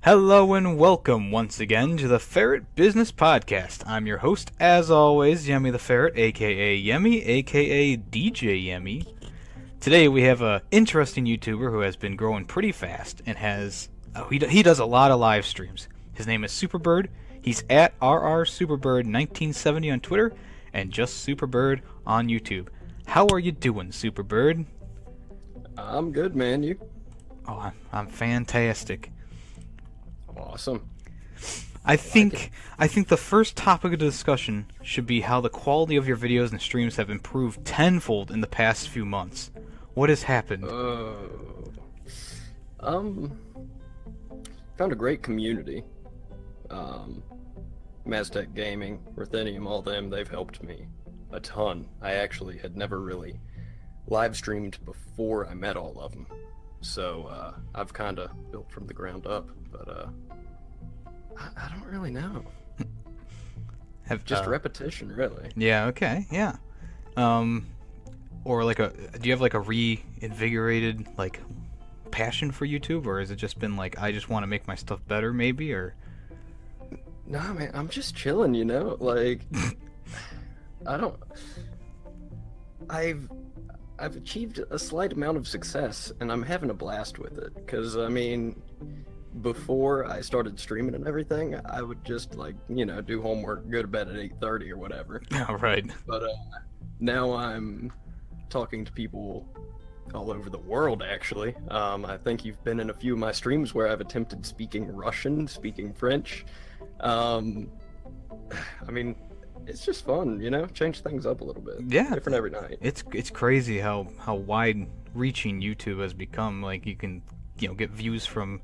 Hello and welcome once again to the Ferret Business Podcast. I'm your host, as always, Yemmy the Ferret, aka Yemmy, aka DJ Yemmy. Today we have an interesting YouTuber who has been growing pretty fast and he does a lot of live streams. His name is SuperBird. He's at RRSuperBird1970 on Twitter and just SuperBird on YouTube. How are you doing, SuperBird? I'm good, man. You? Oh, I'm fantastic. Awesome. I think the first topic of discussion should be how the quality of your videos and streams have improved tenfold in the past few months. What has happened? Found a great community. Maztec Gaming, Ruthenium, all them, they've helped me a ton. I actually had never really live streamed before I met all of them. So, I've kind of built from the ground up, but, I don't really know. Just repetition, really. Yeah, okay, yeah. Or like do you have like a reinvigorated, like, passion for YouTube, or has it just been like, I just want to make my stuff better, maybe, or? Nah, man, I'm just chilling, you know? Like, I've achieved a slight amount of success, and I'm having a blast with it. Because, I mean, before I started streaming and everything, I would just, like, you know, do homework, go to bed at 8:30 or whatever. Yeah, right. But now I'm talking to people all over the world, actually. I think you've been in a few of my streams where I've attempted speaking Russian, speaking French. I mean, it's just fun, you know? Change things up a little bit. Yeah. Different every night. It's crazy how wide-reaching YouTube has become. Like, you can, you know, get views from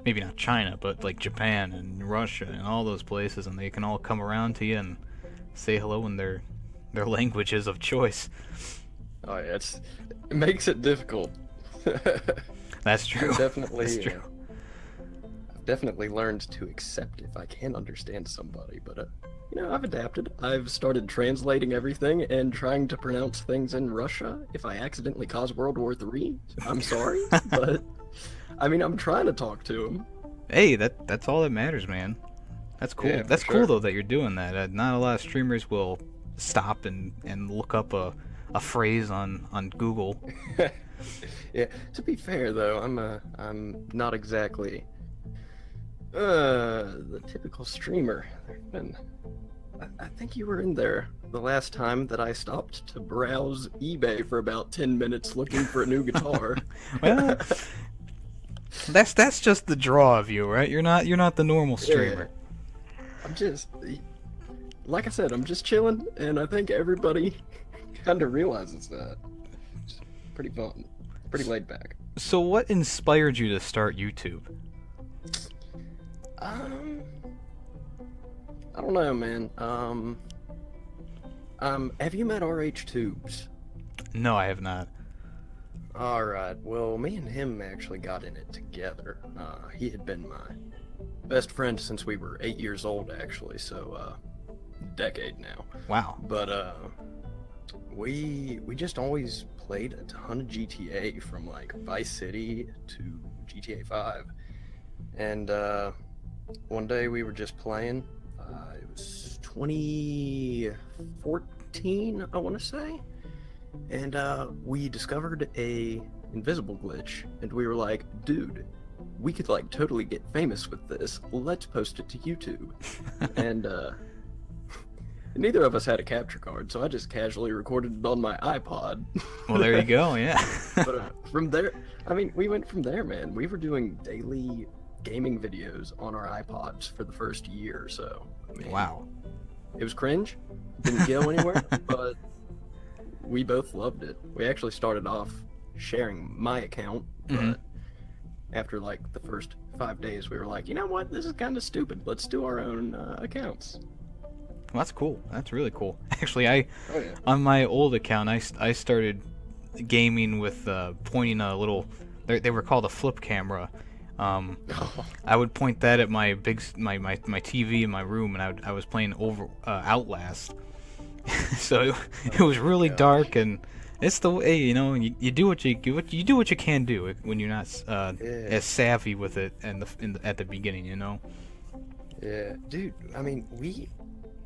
maybe not China, but like Japan and Russia and all those places, and they can all come around to you and say hello in their languages of choice. Oh yeah, it makes it difficult. That's true. Definitely. That's true. I've definitely learned to accept if I can't understand somebody, but you know, I've adapted. I've started translating everything and trying to pronounce things in Russia. If I accidentally cause World War III, I'm sorry, but I mean, I'm trying to talk to him. Hey, that's all that matters, man. That's cool. Yeah, that's for cool sure. though that you're doing that. Not a lot of streamers will stop and look up a phrase on Google. Yeah. To be fair though, I'm not exactly the typical streamer. I think you were in there the last time that I stopped to browse eBay for about 10 minutes looking for a new guitar. Well, that's just the draw of you, right? You're not the normal streamer. Yeah. I'm just, like I said, I'm just chilling, and I think everybody kind of realizes that. It's pretty fun, pretty laid back. So what inspired you to start YouTube? I don't know, man. Have you met RH Tubes? No, I have not. Alright, well, me and him actually got in it together. He had been my best friend since we were 8 years old, actually, so, decade now. Wow. But, we just always played a ton of GTA, from, like, Vice City to GTA 5. And, one day we were just playing. It was 2014, I want to say. And we discovered a invisible glitch, and we were like, dude, we could like totally get famous with this. Let's post it to YouTube. And neither of us had a capture card, so I just casually recorded it on my iPod. Well, there you go. Yeah. But from there, I mean, we went from there, man. We were doing daily gaming videos on our iPods for the first year or so. I mean, Wow. It was cringe, didn't go anywhere, but we both loved it. We actually started off sharing my account, but after like the first 5 days, we were like, you know what, this is kind of stupid. Let's do our own accounts. Well, that's cool. That's really cool. Actually, Oh yeah. on my old account, I started gaming with pointing a little. They were called a flip camera. I would point that at my TV in my room, and I was playing Outlast. So it was really dark, and It's the way, you do what you do what you can do when you're not Yeah. as savvy with it at the beginning, Yeah, dude, I mean,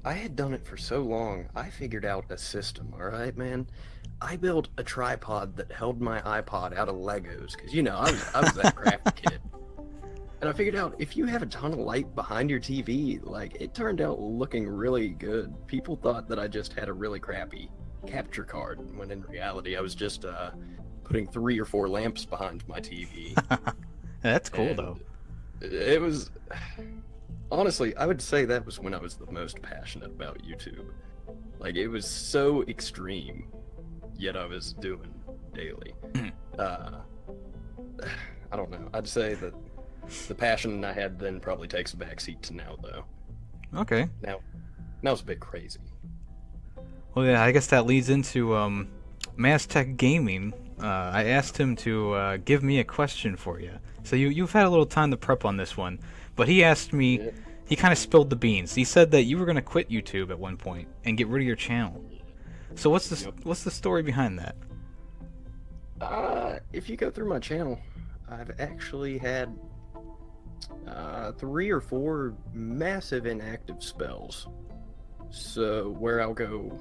I had done it for so long, I figured out a system, alright, man? I built a tripod that held my iPod out of Legos, because, I was that crafty kid. And I figured out if you have a ton of light behind your TV, like, it turned out looking really good. People thought that I just had a really crappy capture card, when in reality I was just putting 3 or 4 lamps behind my TV. That's cool, And though. it was... Honestly, I would say that was when I was the most passionate about YouTube. Like, it was so extreme, yet I was doing daily. I don't know. I'd say that the passion I had then probably takes a backseat to now, though. Okay. Now it's a bit crazy. Well, yeah, I guess that leads into Mass Tech Gaming. I asked him to give me a question for you. So you've had a little time to prep on this one, but he asked me. Yeah. He kind of spilled the beans. He said that you were going to quit YouTube at one point and get rid of your channel. So what's the story behind that? If you go through my channel, I've actually had 3 or 4 massive inactive spells. So where I'll go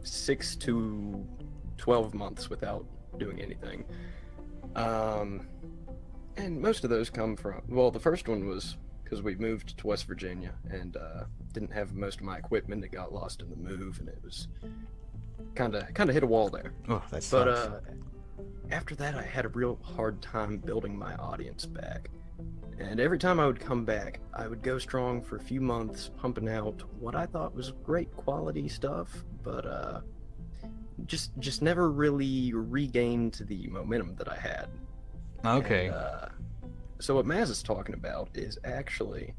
6 to 12 months without doing anything. And most of those come from, well, the first one was because we moved to West Virginia and didn't have most of my equipment. It got lost in the move, and it was kind of hit a wall there. Oh, that sucks. But after that, I had a real hard time building my audience back. And every time I would come back, I would go strong for a few months, pumping out what I thought was great quality stuff, but just never really regained the momentum that I had. Okay. And, so what Maz is talking about is actually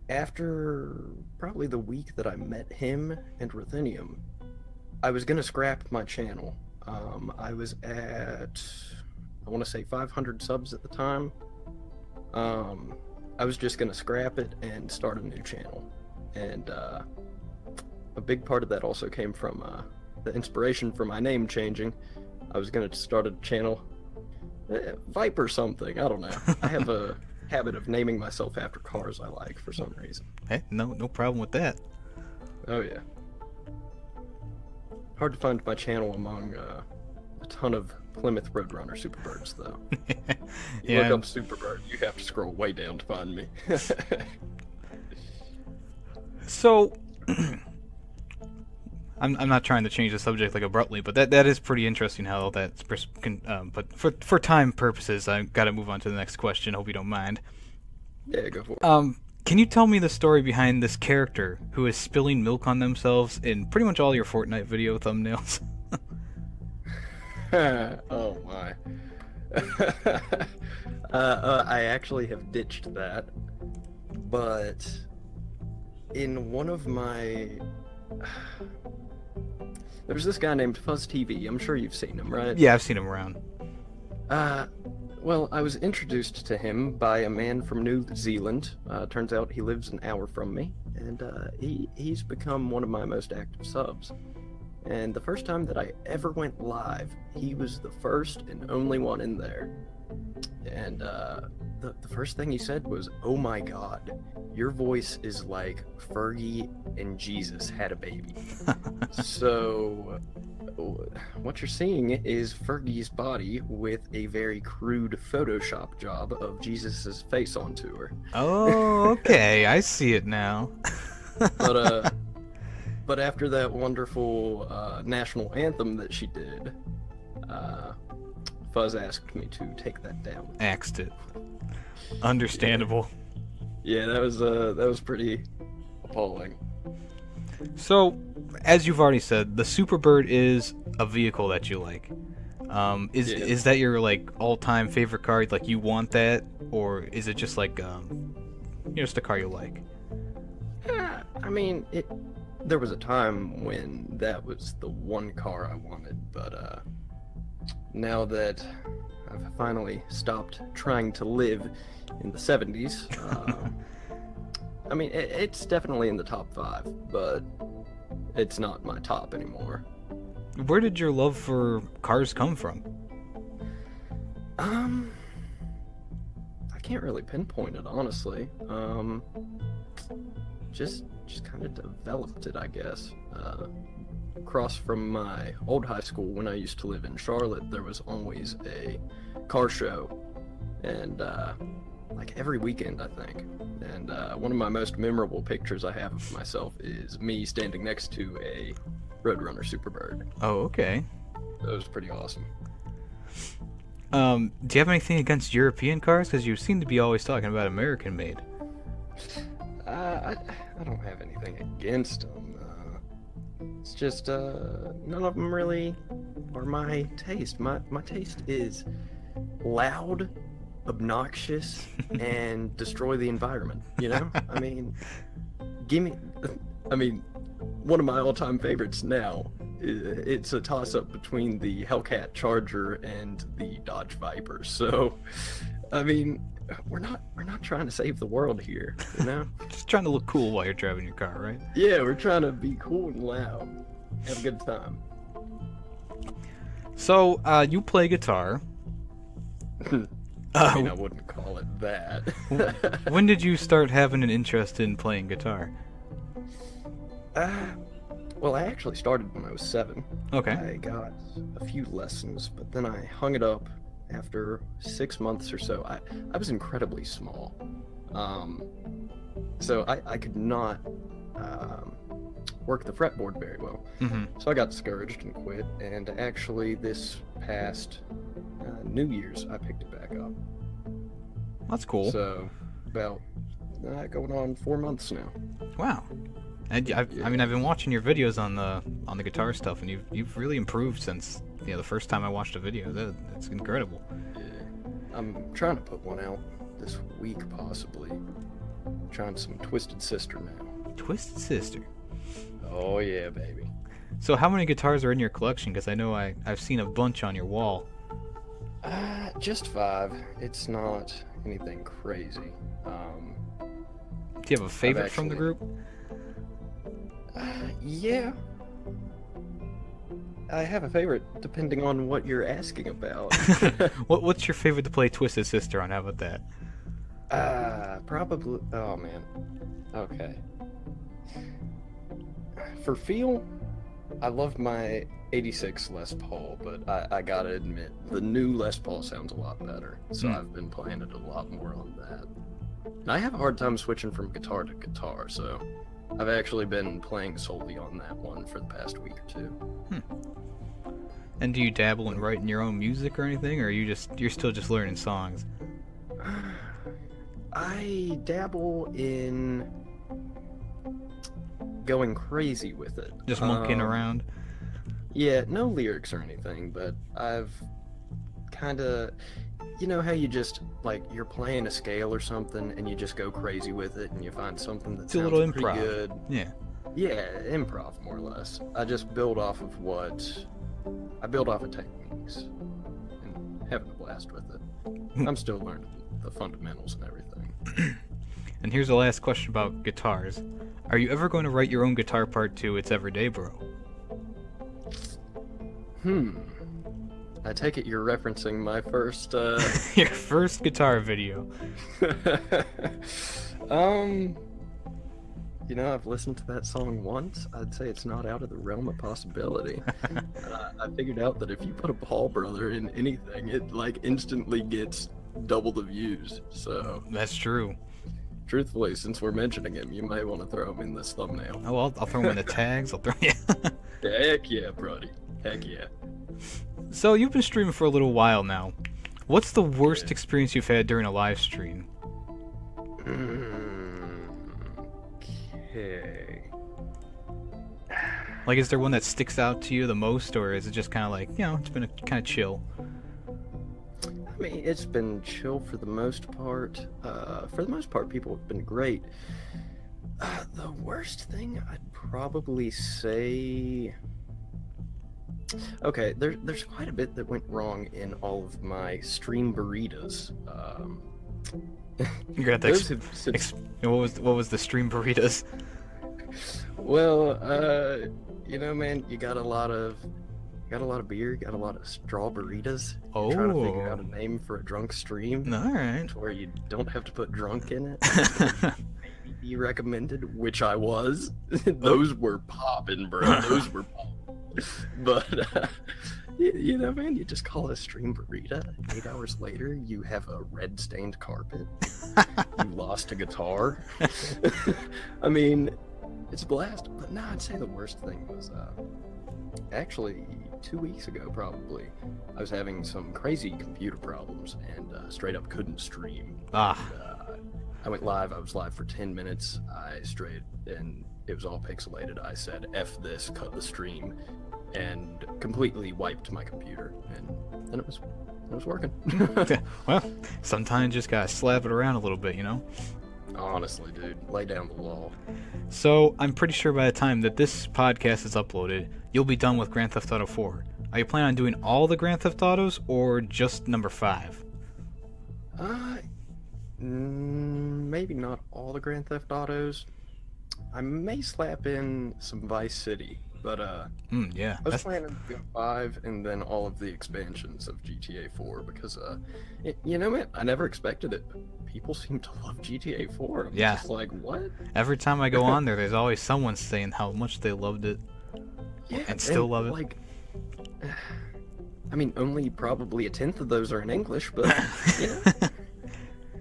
after probably the week that I met him and Ruthenium, I was gonna scrap my channel. I was at, I want to say 500 subs at the time. I was just gonna scrap it and start a new channel, and a big part of that also came from the inspiration for my name changing. I was gonna start a channel, Viper something, I don't know. I have a habit of naming myself after cars I like for some reason. Hey, no problem with that. Oh yeah. Hard to find my channel among a ton of Plymouth Roadrunner SuperBirds, though. You Yeah. look up SuperBird, you have to scroll way down to find me. So, I'm not trying to change the subject like abruptly, but that is pretty interesting how that's. But for time purposes, I got to move on to the next question. Hope you don't mind. Yeah, go for it. Can you tell me the story behind this character who is spilling milk on themselves in pretty much all your Fortnite video thumbnails? Oh my. I actually have ditched that, but in one of my... There's this guy named Fuzz TV. I'm sure you've seen him, right? Yeah, I've seen him around. Well, I was introduced to him by a man from New Zealand. Turns out he lives an hour from me, and he's become one of my most active subs. And the first time that I ever went live, he was the first and only one in there. And the first thing he said was, "Oh my God, your voice is like Fergie and Jesus had a baby." So what you're seeing is Fergie's body with a very crude Photoshop job of Jesus's face onto her. Oh, okay, I see it now. But after that wonderful national anthem that she did, Fuzz asked me to take that down. Axed it. Understandable. Yeah, that was pretty appalling. So, as you've already said, the SuperBird is a vehicle that you like. Is that your like all-time favorite car? Like you want that, or is it just like just a car you like? I mean, there was a time when that was the one car I wanted, but now that I've finally stopped trying to live in the 70s, I mean, it's definitely in the top 5, but it's not my top anymore. Where did your love for cars come from? I can't really pinpoint it, honestly. Just kind of developed it, I guess. Across from my old high school, when I used to live in Charlotte, there was always a car show, and like every weekend, I think. And one of my most memorable pictures I have of myself is me standing next to a Roadrunner SuperBird. Oh, okay. That was pretty awesome. Do you have anything against European cars? Because you seem to be always talking about American-made. I don't have anything against them. It's just none of them really are my taste. My taste is loud, obnoxious, and destroy the environment. You know? I mean, one of my all-time favorites now. It's a toss-up between the Hellcat Charger and the Dodge Viper. So, I mean, we're not trying to save the world here, you know? Just trying to look cool while you're driving your car, right? Yeah, we're trying to be cool and loud. Have a good time. So, you play guitar. I mean, I wouldn't call it that. When did you start having an interest in playing guitar? Well, I actually started when I was 7. Okay. I got a few lessons, but then I hung it up after 6 months or so. I was incredibly small. So I could not work the fretboard very well. Mm-hmm. So I got discouraged and quit, and actually this past New Year's, I picked it back up. That's cool. So about going on 4 months now. Wow. I mean, I've been watching your videos on the guitar stuff, and you've really improved since the first time I watched a video. That's incredible. Yeah. I'm trying to put one out this week, possibly. Trying some Twisted Sister now. Twisted Sister. Oh yeah, baby. So how many guitars are in your collection? Because I know I've seen a bunch on your wall. Just 5. It's not anything crazy. Do you have a favorite from the group? Yeah. I have a favorite depending on what you're asking about. What's your favorite to play Twisted Sister on? How about that? Probably. Oh man. Okay. For feel, I love my 86 Les Paul, but I gotta admit, the new Les Paul sounds a lot better. So I've been playing it a lot more on that. And I have a hard time switching from guitar to guitar, so I've actually been playing solely on that one for the past week or 2. And do you dabble in writing your own music or anything, or you're still just learning songs? I dabble in going crazy with it. Just monkeying around? Yeah, no lyrics or anything, but I've kind of, you know how you just, like, you're playing a scale or something and you just go crazy with it and you find something that sounds pretty improv. good. Yeah. Yeah, improv, more or less. I just build off of techniques and having a blast with it. I'm still learning the fundamentals and everything. And here's the last question about guitars. Are you ever going to write your own guitar part to It's Everyday Bro? I take it you're referencing my first, Your first guitar video. You know, I've listened to that song once. I'd say it's not out of the realm of possibility. I figured out that if you put a Paul brother in anything, it, like, instantly gets double the views, so... That's true. Truthfully, since we're mentioning him, you may want to throw him in this thumbnail. Oh, I'll throw him in the tags. Yeah, heck yeah, Brody. Heck yeah. So, you've been streaming for a little while now. What's the worst experience you've had during a live stream? Okay. Like, is there one that sticks out to you the most, or is it just kind of like, it's been kind of chill? I mean, it's been chill for the most part. For the most part, people have been great. The worst thing I'd probably say... Okay, there's quite a bit that went wrong in all of my stream burritos. You're gonna have to what was the stream burritos? Well, you know, man, you got a lot of got a lot of beer, got a lot of straw burritas. Oh. Trying to figure out a name for a drunk stream. All right. To where you don't have to put drunk in it. Be recommended, which I was. Those were popping, bro. Those were popping. But, you know, man, you just call it a stream burrito. 8 hours later, you have a red-stained carpet. You lost a guitar. I mean, it's a blast. But no, I'd say the worst thing was, actually, 2 weeks ago, probably, I was having some crazy computer problems and straight up couldn't stream. Ah. I went live. I was live for 10 minutes. And it was all pixelated. I said, F this, cut the stream, and completely wiped my computer. And then it was working. Well, sometimes just gotta slap it around a little bit, you know? Honestly, dude, lay down the law. So, I'm pretty sure by the time that this podcast is uploaded, you'll be done with Grand Theft Auto 4. Are you planning on doing all the Grand Theft Autos, or just number 5? Maybe not all the Grand Theft Autos. I may slap in some Vice City, but yeah. I was planning to go 5 and then all of the expansions of GTA 4 because you know, man, I never expected it. People seem to love GTA 4. I'm just like, what? Every time I go on there, there's always someone saying how much they loved it. Yeah, and still love it. Like, I mean, only probably 1/10 of those are in English, but you know,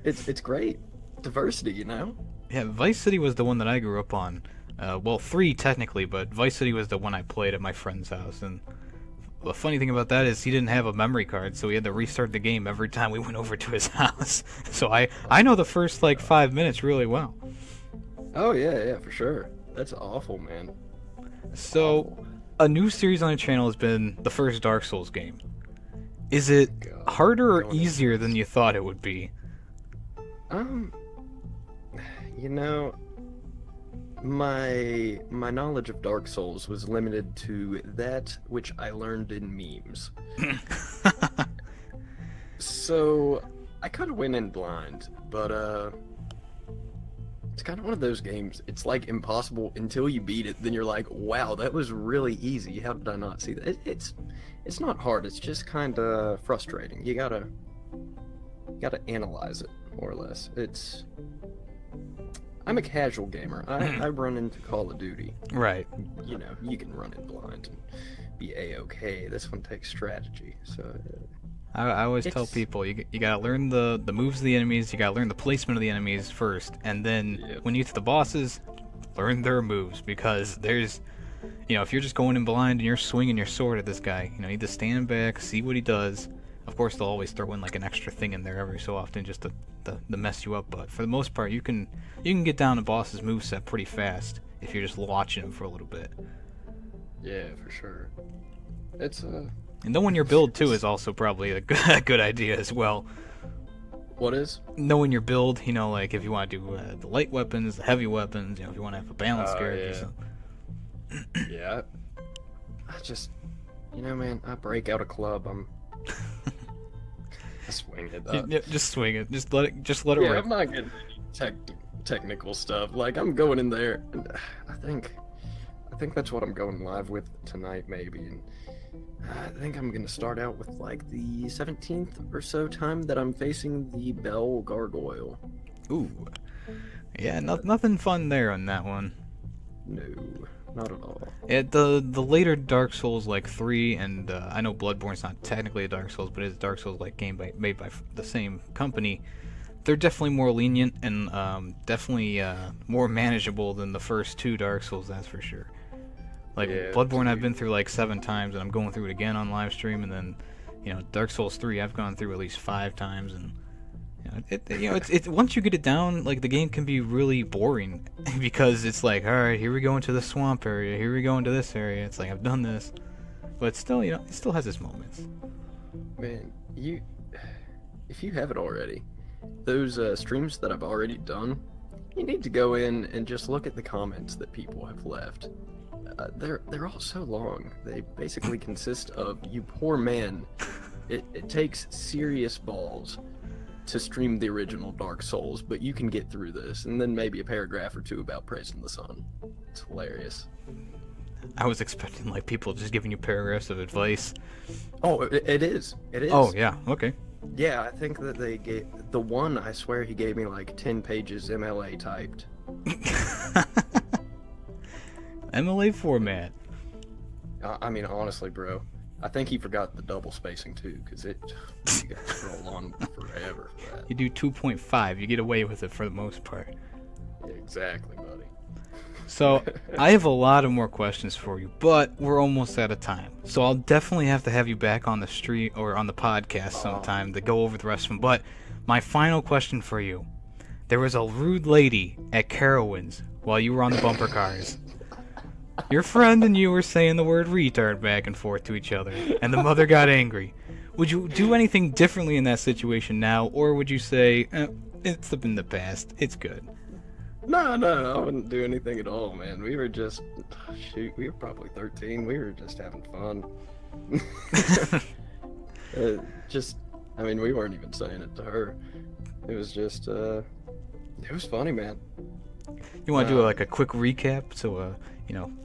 it's great diversity, you know. Yeah, Vice City was the one that I grew up on. Well, 3 technically, but Vice City was the one I played at my friend's house. And the funny thing about that is he didn't have a memory card, so we had to restart the game every time we went over to his house. So I know the first like 5 minutes really well. Oh yeah, for sure. That's awful, man. So, a new series on the channel has been the first Dark Souls game. Is it harder or easier than you thought it would be? You know, my knowledge of Dark Souls was limited to that which I learned in memes. So, I kind of went in blind, but it's kind of one of those games. It's like impossible until you beat it. Then you're like, wow, that was really easy. How did I not see that? It's not hard. It's just kind of frustrating. You gotta analyze it more or less. I'm a casual gamer. I run into Call of Duty. Right. You know, you can run it blind and be a-okay. This one takes strategy. So I always tell people you gotta learn the moves of the enemies, you gotta learn the placement of the enemies first, and then when you get to the bosses, learn their moves, because there's, you know, if you're just going in blind and you're swinging your sword at this guy, you know, you need to stand back, see what he does. Of course, they'll always throw in like an extra thing in there every so often just to mess you up, but for the most part, you can get down a boss's moveset pretty fast if you're just watching him for a little bit. Yeah, for sure. It's And knowing your build too is also probably a good idea as well. What is? Knowing your build, you know, like if you want to do the light weapons, the heavy weapons, you know, if you want to have a balanced character. Yeah. Yeah. I just, you know, man, I break out a club. I swing it up. Yeah, just swing it. Just let it Yeah, rip. I'm not getting any technical stuff. Like, I'm going in there, and I think that's what I'm going live with tonight, maybe. And I think I'm gonna start out with like the 17th or so time that I'm facing the Bell Gargoyle. Ooh. Yeah, nothing fun there on that one. No, not at all. Yeah, the later Dark Souls like 3 and I know Bloodborne's not technically a Dark Souls, but it's a Dark Souls like game made by the same company. They're definitely more lenient and definitely more manageable than the first 2 Dark Souls, that's for sure. Like Bloodborne, I've been through like 7 times, and I'm going through it again on live stream. And then, you know, Dark Souls 3, I've gone through at least 5 times, and it's once you get it down, like the game can be really boring because it's like, all right, here we go into the swamp area, here we go into this area. It's like I've done this, but still, you know, it still has its moments. Man, if you haven't already, those streams that I've already done, you need to go in and just look at the comments that people have left. They're all so long. They basically consist of, you poor man, it takes serious balls to stream the original Dark Souls, but you can get through this, and then maybe a paragraph or 2 about praising the sun. It's hilarious. I was expecting like people just giving you paragraphs of advice. Oh, it is. It is. Oh yeah, okay. Yeah, I think that they gave the one. I swear he gave me like 10 pages MLA typed. MLA format. I mean, honestly, bro, I think he forgot the double spacing too, because you got to scroll on forever for that. You do 2.5, you get away with it for the most part. Yeah, exactly, buddy. So, I have a lot of more questions for you, but we're almost out of time. So I'll definitely have to have you back on the street or on the podcast sometime to go over the rest of them. But my final question for you. There was a rude lady at Carowinds while you were on the bumper cars. Your friend and you were saying the word retard back and forth to each other, and the mother got angry. Would you do anything differently in that situation now, or would you say, it's in the past, it's good? No, I wouldn't do anything at all, man. We were just, we were probably 13. We were just having fun. I mean, we weren't even saying it to her. It was just, it was funny, man. You want to do like a quick recap so,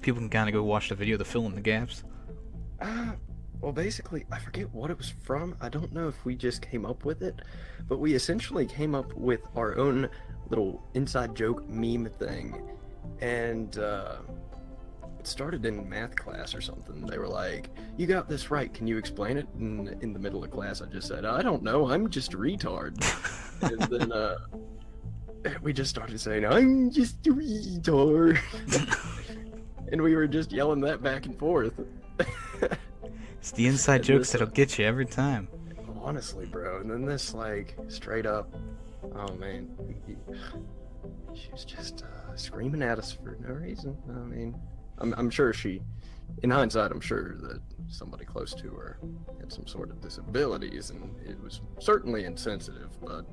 people can kind of go watch the video to fill in the gaps? Well, basically, I forget what it was from. I don't know if we just came up with it, but we essentially came up with our own little inside joke meme thing, and it started in math class or something. They were like, "You got this right. Can you explain it?" And in the middle of class, I just said, "I don't know. I'm just a retard." And then we just started saying, "I'm just a retard," and we were just yelling that back and forth. It's the inside jokes that'll get you every time. Honestly, bro. And then this, like, straight up, oh man, she was just screaming at us for no reason. I mean, I'm sure in hindsight, I'm sure that somebody close to her had some sort of disabilities, and it was certainly insensitive, but,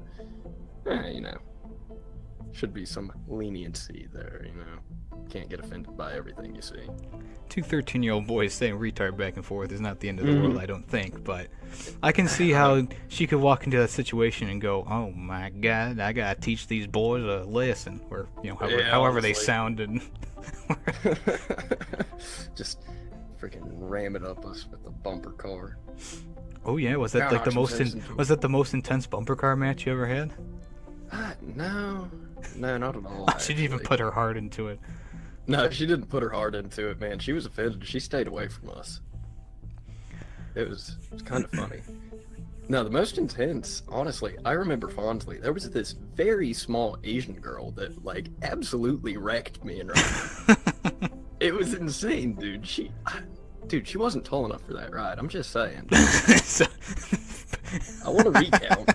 should be some leniency there, Can't get offended by everything you see. Two 13-year-old boys saying retard back and forth is not the end of the world, I don't think, but I can see how she could walk into that situation and go, oh my god, I gotta teach these boys a lesson, or, however they sounded. Just freaking ram it up us with the bumper car. Oh yeah, was that like the most intense bumper car match you ever had? No, not at all. She didn't even put her heart into it. No, she didn't put her heart into it, man. She was offended. She stayed away from us. It was kind of funny. No, the most intense, honestly, I remember fondly. There was this very small Asian girl that, like, absolutely wrecked me in ride. It was insane, dude. She wasn't tall enough for that ride. I'm just saying. I want to recount.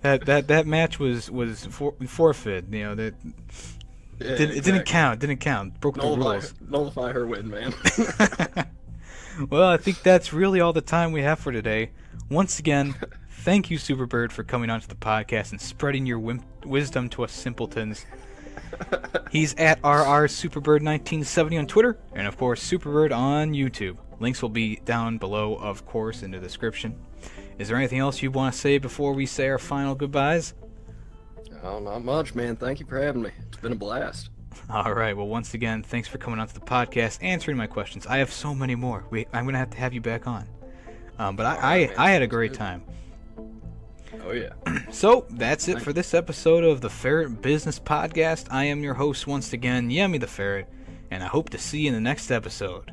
That match was forfeit. It didn't count. Broke the rules. Nullify her win, man. Well, I think that's really all the time we have for today. Once again, thank you, SuperBird, for coming onto the podcast and spreading your wisdom to us simpletons. He's at RRSuperBird1970 on Twitter, and of course, SuperBird on YouTube. Links will be down below, of course, in the description. Is there anything else you want to say before we say our final goodbyes? Oh, not much, man. Thank you for having me. It's been a blast. All right. Well, once again, thanks for coming onto the podcast, answering my questions. I have so many more. I'm going to have you back on. But I had a great time. Oh, yeah. So, that's it for this episode of the Ferret Business Podcast. I am your host once again, Yemmy the Ferret, and I hope to see you in the next episode.